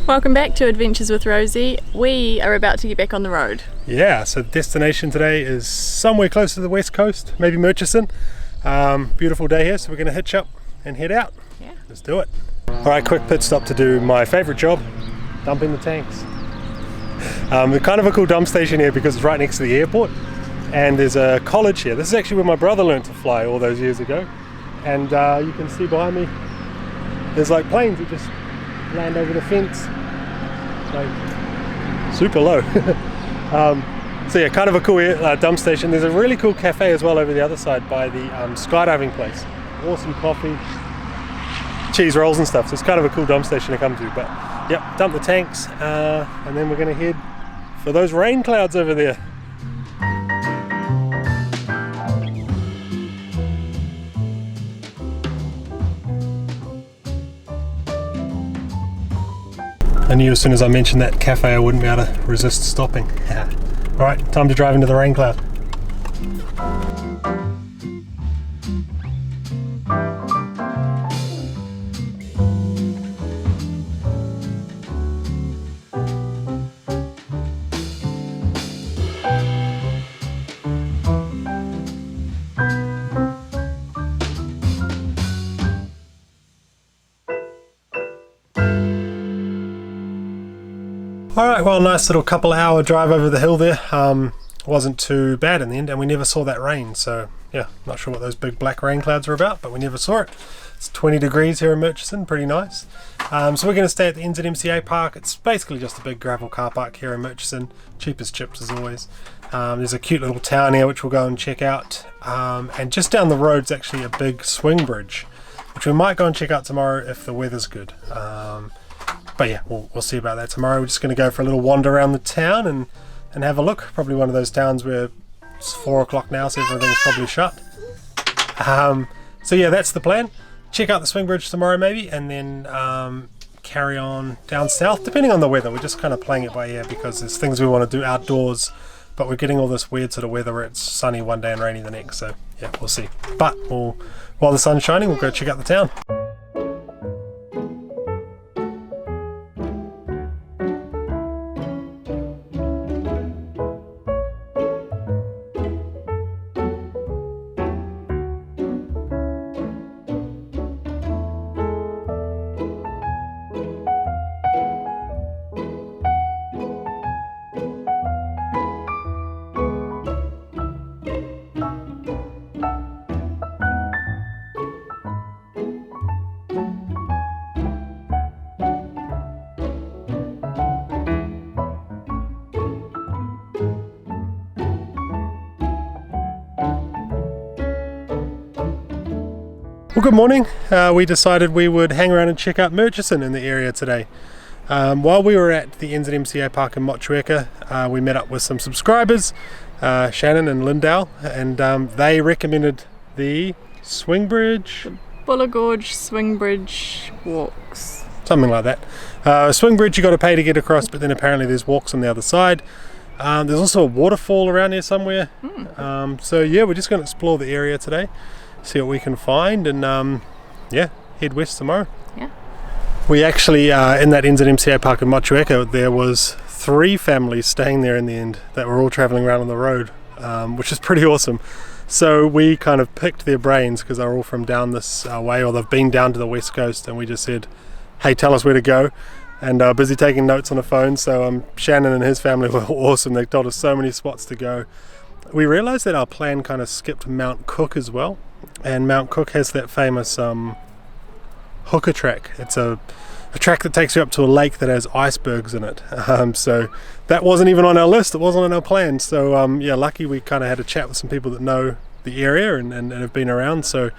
Welcome back to Adventures with Rosie. We are about to get back on the road. Yeah, so the destination today is somewhere close to the west coast, maybe Murchison. Beautiful day here, so we're going to hitch up and head out. Yeah. Let's do it. Alright, quick pit stop to do my favourite job, dumping the tanks. Kind of a cool dump station here because it's right next to the airport, and there's a college here. This is actually where my brother learned to fly all those years ago, and you can see behind me there's like planes that just land over the fence, like super low. So yeah, kind of a cool dump station. There's a really cool cafe as well over the other side by the skydiving place. Awesome coffee, cheese rolls and stuff. So it's kind of a cool dump station to come to. But yep, dump the tanks, and then we're going to head for those rain clouds over there. I knew as soon as I mentioned that cafe I wouldn't be able to resist stopping. Yeah. Alright, time to drive into the rain cloud. Alright, well, nice little couple hour drive over the hill there. Wasn't too bad in the end, and we never saw that rain, so yeah, not sure what those big black rain clouds are about, but we never saw it. It's 20 degrees here in Murchison, pretty nice. So we're going to stay at the NZMCA park. It's basically just a big gravel car park here in Murchison, cheap as chips as always. There's a cute little town here which we'll go and check out, and just down the road's actually a big swing bridge, which we might go and check out tomorrow if the weather's good. But yeah, we'll see about that tomorrow. We're just going to go for a little wander around the town and have a look. Probably one of those towns where it's 4 o'clock now, so everything's probably shut. So yeah, that's the plan. Check out the swing bridge tomorrow maybe, and then carry on down south, depending on the weather. We're just kind of playing it by ear because there's things we want to do outdoors, but we're getting all this weird sort of weather where it's sunny one day and rainy the next. So yeah, we'll see. But while the sun's shining, we'll go check out the town. Well, good morning. We decided we would hang around and check out Murchison in the area today. While we were at the NZMCA park in Motueka, we met up with some subscribers, Shannon and Lindell, and they recommended the swing bridge. Buller Gorge swing bridge walks. Something like that. Swing bridge you got to pay to get across, but then apparently there's walks on the other side. There's also a waterfall around here somewhere. So yeah, we're just going to explore the area today. See what we can find, and yeah, head west tomorrow. Yeah. We actually, in that NZMCA park in Motueka, there was 3 families staying there in the end that were all travelling around on the road, which is pretty awesome. So we kind of picked their brains because they're all from down this way, or they've been down to the west coast, and we just said, hey, tell us where to go, and busy taking notes on the phone. So Shannon and his family were awesome. They told us so many spots to go. We realised that our plan kind of skipped Mount Cook as well. And Mount Cook has that famous hooker track. It's a track that takes you up to a lake that has icebergs in it. So that wasn't even on our list. It wasn't on our plan. So yeah, lucky we kind of had a chat with some people that know the area and have been around. So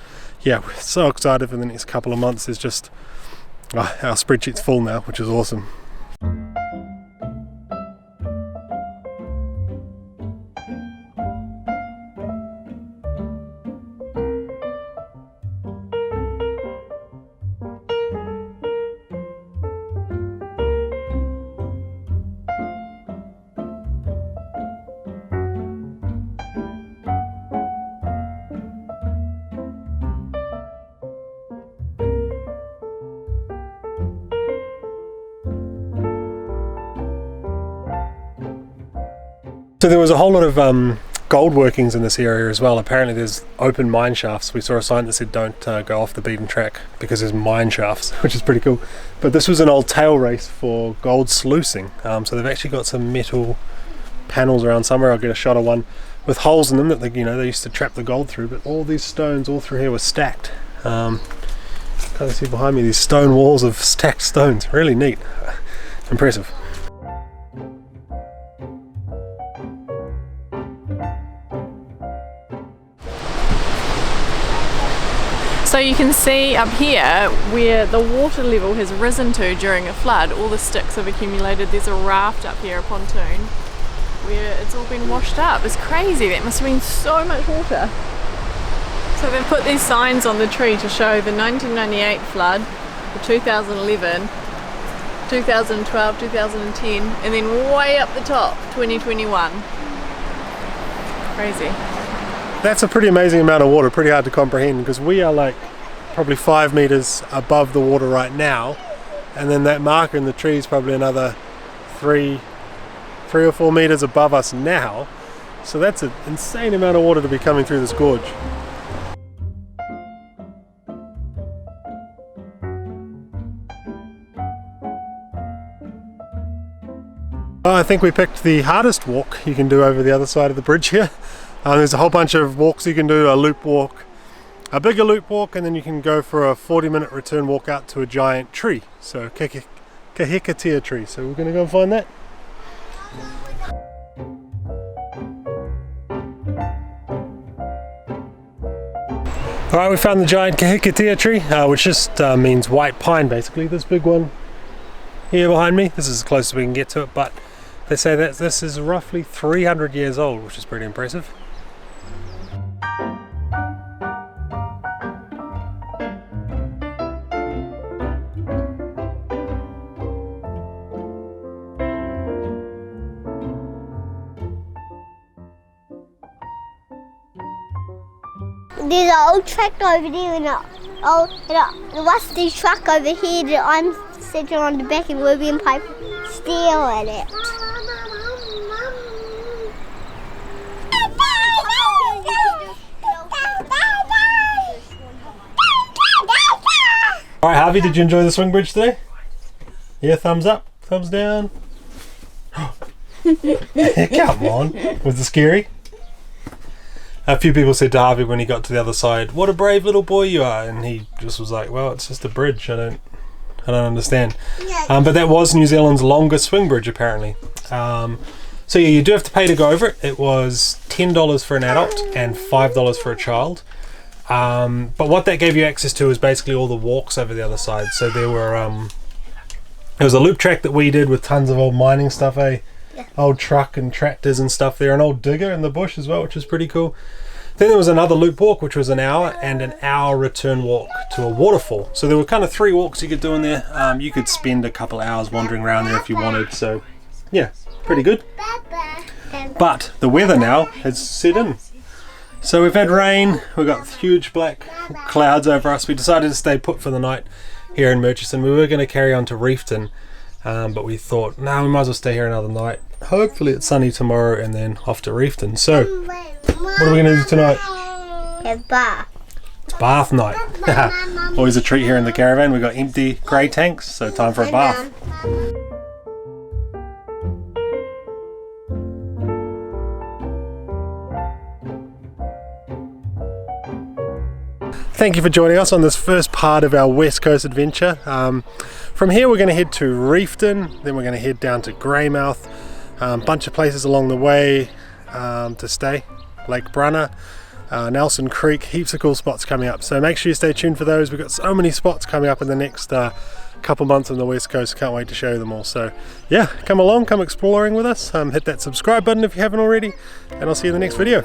yeah, we're so excited for the next couple of months. There's just our spreadsheet's full now, which is awesome. So there was a whole lot of gold workings in this area as well. Apparently there's open mine shafts. We saw a sign that said don't go off the beaten track because there's mine shafts, which is pretty cool. But this was an old tail race for gold sluicing. So they've actually got some metal panels around somewhere. I'll get a shot of one with holes in them that they used to trap the gold through. But all these stones all through here were stacked. Kind of see behind me these stone walls of stacked stones. Really neat. Impressive. So you can see up here where the water level has risen to during a flood. All the sticks have accumulated. There's a raft up here, a pontoon, where it's all been washed up. It's crazy. That must have been so much water. So they've put these signs on the tree to show the 1998 flood, the 2011, 2012, 2010, and then way up the top, 2021. Crazy. That's a pretty amazing amount of water, pretty hard to comprehend, because we are like probably 5 meters above the water right now, and then that marker in the tree is probably another three or 4 meters above us now. So that's an insane amount of water to be coming through this gorge. I think we picked the hardest walk you can do over the other side of the bridge here. There's a whole bunch of walks you can do, a loop walk, a bigger loop walk, and then you can go for a 40-minute return walk out to a giant tree. So Kahikatea tree. So we're going to go and find that. Alright, we found the giant Kahikatea tree, which just means white pine basically. This big one here behind me, this is as close as we can get to it, but they say that this is roughly 300 years old, which is pretty impressive. There's an old tractor over there and a rusty truck over here that I'm sitting on the back and we're being pipe steel in it. Alright Harvey, did you enjoy the swing bridge today? Yeah, thumbs up, thumbs down. Come on, was it scary? A few people said to Harvey when he got to the other side, "What a brave little boy you are," and he just was like, "Well, it's just a bridge. I don't understand." But that was New Zealand's longest swing bridge apparently. So yeah, you do have to pay to go over it. It was $10 for an adult and $5 for a child. But what that gave you access to was basically all the walks over the other side. So there was a loop track that we did with tons of old mining stuff, old truck and tractors and stuff there, an old digger in the bush as well, which is pretty cool. Then there was another loop walk, which was an hour, and an hour return walk to a waterfall. So there were kind of 3 walks you could do in there. You could spend a couple hours wandering around there if you wanted. So yeah, pretty good. But the weather now has set in. So we've had rain, we've got huge black clouds over us. We decided to stay put for the night here in Murchison. We were going to carry on to Reefton, but we thought, no, we might as well stay here another night. Hopefully it's sunny tomorrow and then off to Reefton. So, what are we going to do tonight? A bath. It's bath night. Always a treat here in the caravan. We've got empty grey tanks, so time for a bath. Thank you for joining us on this first part of our West Coast adventure. From here we're going to head to Reefton, then we're going to head down to Greymouth, a bunch of places along the way to stay, Lake Brunner, Nelson Creek, heaps of cool spots coming up. So make sure you stay tuned for those. We've got so many spots coming up in the next couple months on the West Coast. Can't wait to show you them all. So yeah, come along, come exploring with us. Hit that subscribe button if you haven't already, and I'll see you in the next video.